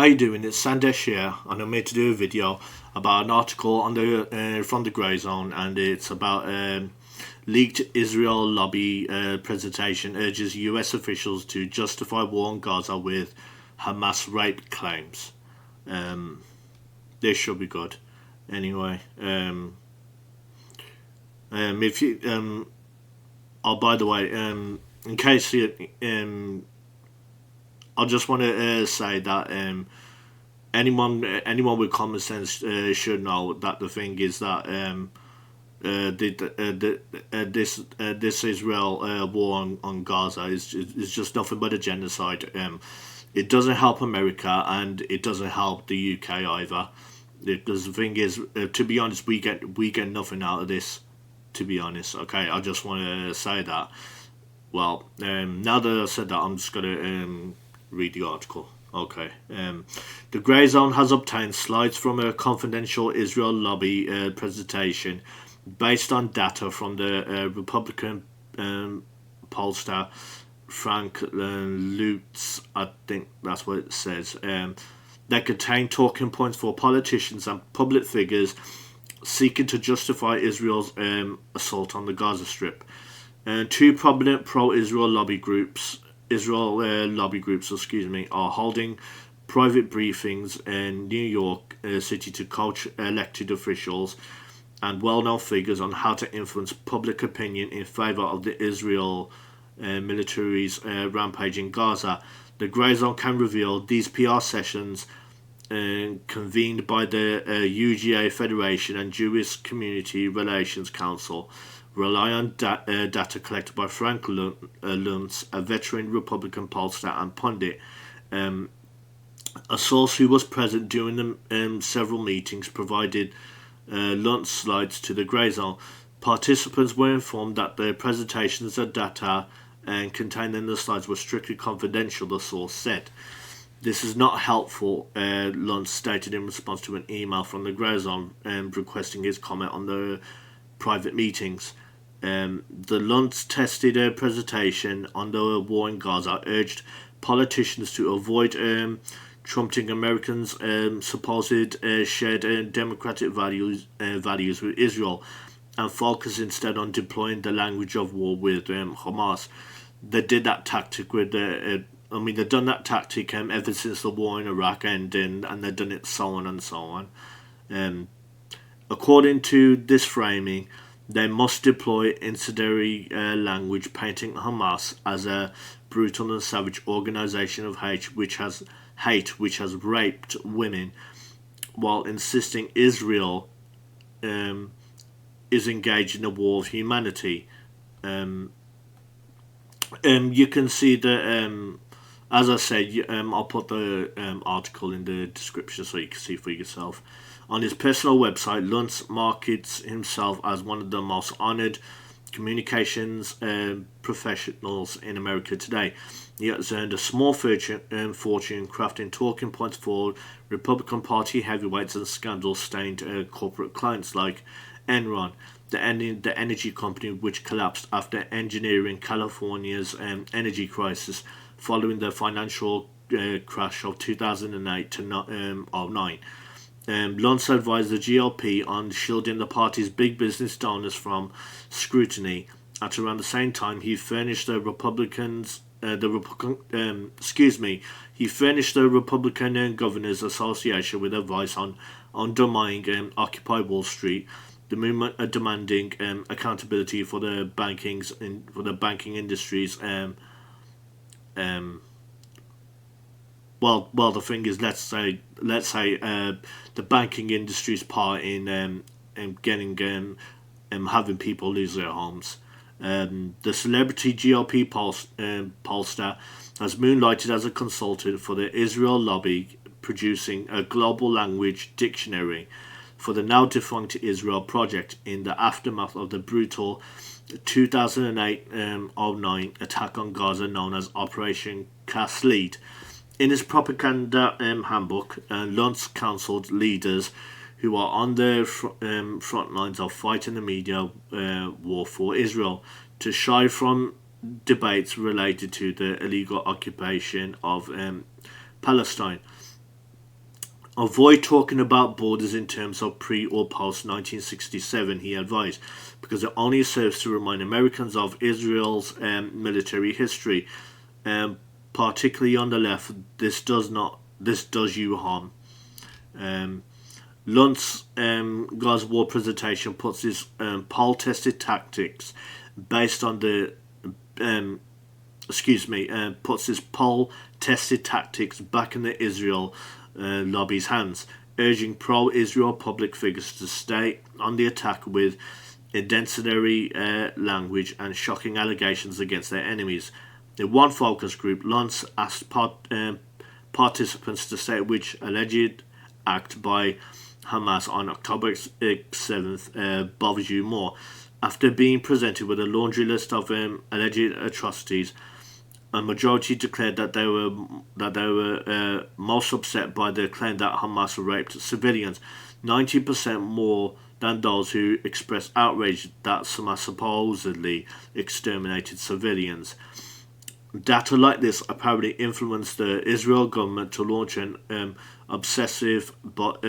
How you doing? It's Sandesh here, and I'm here to do a video about an article on the from the Grey Zone, and it's about leaked Israel lobby presentation urges U.S. officials to justify war on Gaza with Hamas rape claims. This should be good. Anyway, if you oh, by the way, in case you I just want to say that anyone with common sense should know that the thing is that this Israel war on Gaza is just nothing but a genocide. It doesn't help America and it doesn't help the UK either. Because the thing is, to be honest, we get nothing out of this. To be honest, okay, I just want to say that. Well, now that I said that, I'm just gonna read the article. Okay. The Grey Zone has obtained slides from a confidential Israel lobby presentation based on data from the Republican pollster Frank Lutz, I think that's what it says. They contain talking points for politicians and public figures seeking to justify Israel's assault on the Gaza Strip. Two prominent pro-Israel lobby groups, are holding private briefings in New York City to coach elected officials and well-known figures on how to influence public opinion in favor of the Israel military's rampage in Gaza. The Grey Zone can reveal these PR sessions convened by the UGA Federation and Jewish Community Relations Council rely on data collected by Frank Luntz, a veteran Republican pollster and pundit. A source who was present during the several meetings provided Luntz slides to the Grey Zone. Participants were informed that the presentations of data contained in the slides were strictly confidential, the source said. This is not helpful, Luntz stated in response to an email from the Grey Zone requesting his comment on the private meetings. The Luntz tested a presentation on the war in Gaza urged politicians to avoid trumpeting Americans' supposed shared democratic values with Israel and focus instead on deploying the language of war with Hamas. They did that tactic with they've done that tactic ever since the war in Iraq ended, and they've done it so on and so on. According to this framing, they must deploy incendiary language painting Hamas as a brutal and savage organisation of hate which has raped women, while insisting Israel is engaged in a war of humanity. You can see that, as I said, I'll put the article in the description so you can see for yourself. On his personal website, Luntz markets himself as one of the most honoured communications professionals in America today. He has earned a small fortune crafting talking points for Republican Party heavyweights and scandal-stained corporate clients like Enron, the energy company which collapsed after engineering California's energy crisis following the financial crash of 2008 to 2009. Luntz advised the GOP on shielding the party's big business donors from scrutiny. At around the same time, he furnished the Republican Governors Association with advice on undermining Occupy Wall Street. The movement demanding accountability for the banking industries. Well, the thing is, let's say the banking industry's part in getting having people lose their homes. The celebrity GOP pollster has moonlighted as a consultant for the Israel lobby, producing a global language dictionary for the now defunct Israel project in the aftermath of the brutal 2008-09 attack on Gaza known as Operation Cast Lead. In his propaganda handbook, Luntz counselled leaders who are on the front lines of fighting the media war for Israel to shy from debates related to the illegal occupation of Palestine. Avoid talking about borders in terms of pre or post 1967, he advised, because it only serves to remind Americans of Israel's military history. Um, Particularly on the left, this does you harm. Um, Lunt's Gaza war presentation puts his poll-tested tactics based on the um, puts his poll-tested tactics back in the Israel lobby's hands, urging pro-Israel public figures to stay on the attack with incendiary language and shocking allegations against their enemies. In one focus group, Luntz asked participants to state which alleged act by Hamas on October 7th bothers you more. After being presented with a laundry list of alleged atrocities, a majority declared that they were most upset by the claim that Hamas raped civilians, 90% more than those who expressed outrage that Hamas supposedly exterminated civilians. Data like this apparently influenced the Israel government to launch an obsessive but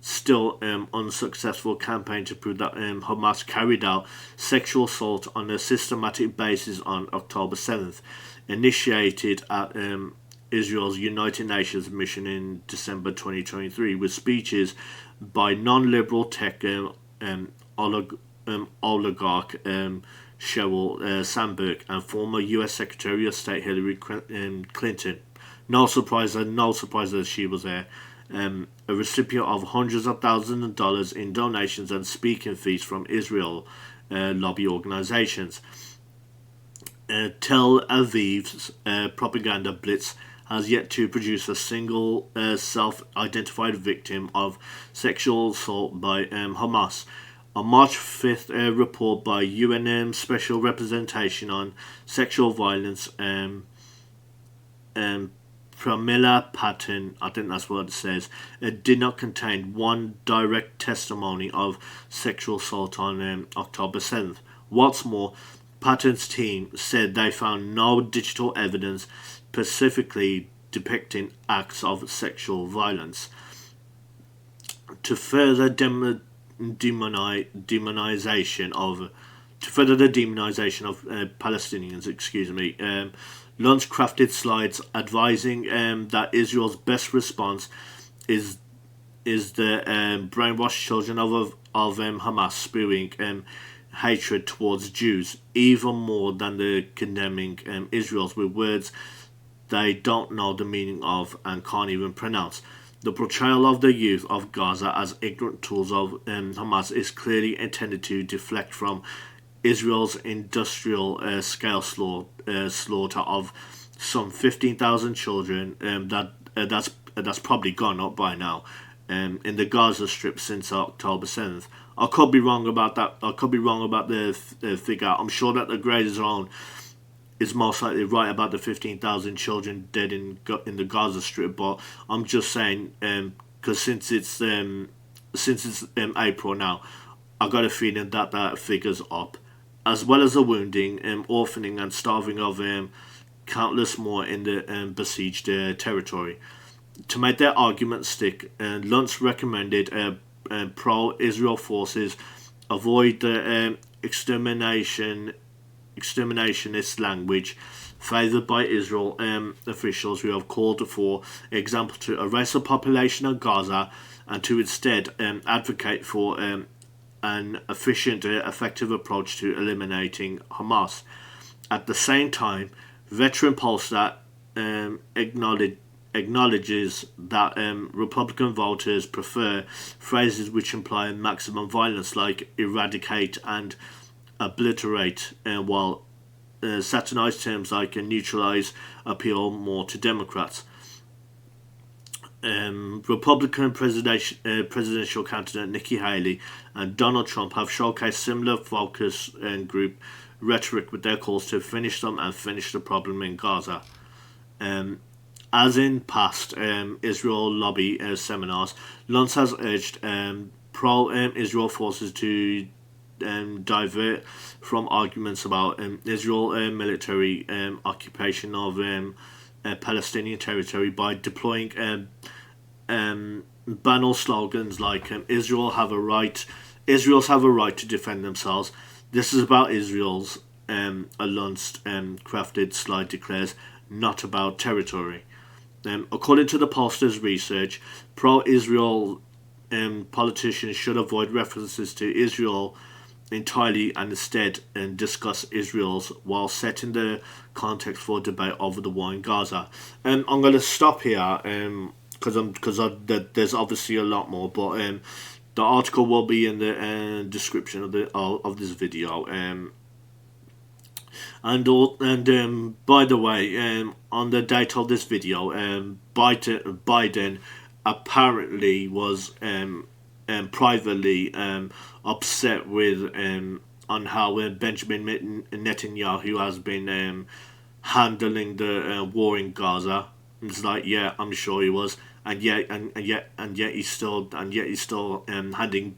still unsuccessful campaign to prove that Hamas carried out sexual assault on a systematic basis on October 7th, initiated at Israel's United Nations mission in December 2023, with speeches by non-liberal tech oligarch Sheryl Sandberg and former U.S. Secretary of State Hillary Clinton. No surprise that she was there. A recipient of hundreds of thousands of dollars in donations and speaking fees from Israel lobby organizations. Tel Aviv's propaganda blitz has yet to produce a single self-identified victim of sexual assault by Hamas. A March 5th report by UN Special Representation on Sexual Violence, Pramila Patten, I think that's what it says, did not contain one direct testimony of sexual assault on October 7th. What's more, Patten's team said they found no digital evidence specifically depicting acts of sexual violence. To further the demonization of Palestinians, Luntz crafted slides advising that Israel's best response is the brainwashed children of Hamas spewing hatred towards Jews, even more than the condemning Israel's with words they don't know the meaning of and can't even pronounce. The portrayal of the youth of Gaza as ignorant tools of Hamas is clearly intended to deflect from Israel's industrial scale slaughter of some 15,000 children. That's probably gone up by now in the Gaza Strip since October 7th. I could be wrong about that. I could be wrong about the figure. I'm sure that the Grey Zone is most likely right about the 15,000 children dead in the Gaza Strip, but I'm just saying because since it's April now, I got a feeling that figure's up, as well as the wounding, orphaning, and starving of countless more in the besieged territory. To make their argument stick, Luntz recommended pro-Israel forces avoid the exterminationist language favoured by Israel officials who have called for example to erase the population of Gaza and to instead advocate for an efficient, effective approach to eliminating Hamas. At the same time, veteran pollster acknowledges that Republican voters prefer phrases which imply maximum violence like eradicate and obliterate, while satanized terms like neutralize appeal more to Democrats. Republican presidential candidate Nikki Haley and Donald Trump have showcased similar focus group rhetoric with their calls to finish them and finish the problem in Gaza. As in past Israel lobby seminars, Luntz has urged pro-Israel forces to divert from arguments about Israel military occupation of Palestinian territory by deploying banal slogans like Israel's have a right to defend themselves. This is about Israel's, a Lunst crafted slide declares, not about territory. According to the pollster's research, pro-Israel politicians should avoid references to Israel entirely and instead discuss Israel's while setting the context for debate over the war in Gaza. I'm going to stop here because there's obviously a lot more, but the article will be in the description of this video. By the way, on the date of this video, Biden apparently was privately upset with on how Benjamin Netanyahu has been handling the war in Gaza. It's like, yeah, I'm sure he was, and yet he's still handing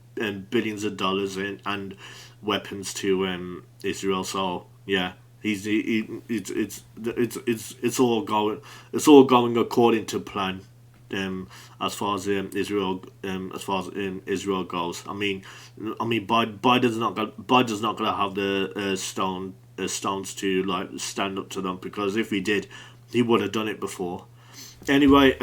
billions of dollars and weapons to Israel. So yeah. It's all going according to plan, as far as Israel goes. I mean, Biden's not gonna have the stones to like stand up to them, because if he did, he would have done it before. Anyway,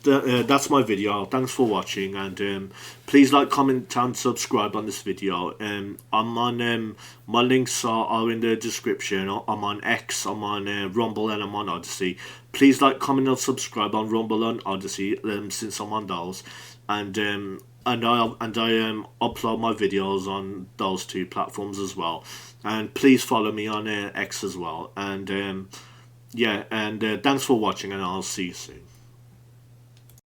that's my video. Thanks for watching, and please like, comment and subscribe on this video. I'm on my links are in the description. I'm on X, I'm on Rumble, and I'm on Odyssey. Please like, comment and subscribe on Rumble and Odyssey, since I'm on those, and I upload my videos on those two platforms as well. And please follow me on X as well. And yeah, and thanks for watching, and I'll see you soon.